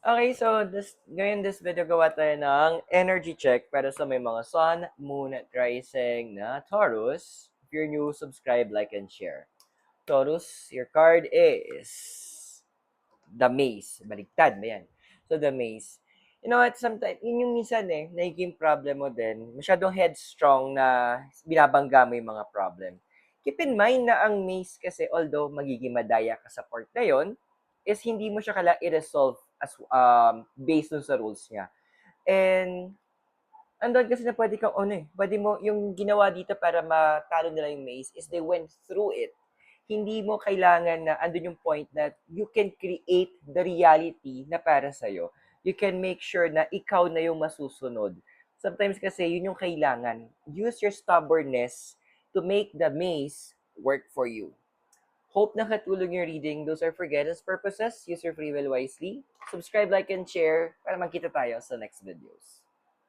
Okay, so ngayon this video gawa tayo ng energy check para sa may mga Sun, Moon, at Rising na Taurus. If you're new, subscribe, like, and share. Taurus, your card is the Maze. Baligtad ba yan? So, the Maze. You know what, sometimes, yun yung minsan nagiging problem mo din. Masyadong headstrong na binabangga mo yung mga problem. Keep in mind na ang Maze kasi, although magiging madaya ka sa part na yun, is hindi mo siya i-resolve as based dun sa rules niya. And andun kasi na pwede kang pwede mo yung ginawa dito para matalo nila yung maze is they went through it. Hindi mo kailangan na andun yung point na you can create the reality na para sa'yo. You can make sure na ikaw na yung masusunod. Sometimes kasi yun yung kailangan. Use your stubbornness to make the maze work for you. Hope nakatulong yung reading. Those are for guidance purposes. Use your free will wisely. Subscribe, like, and share para magkita tayo sa next videos.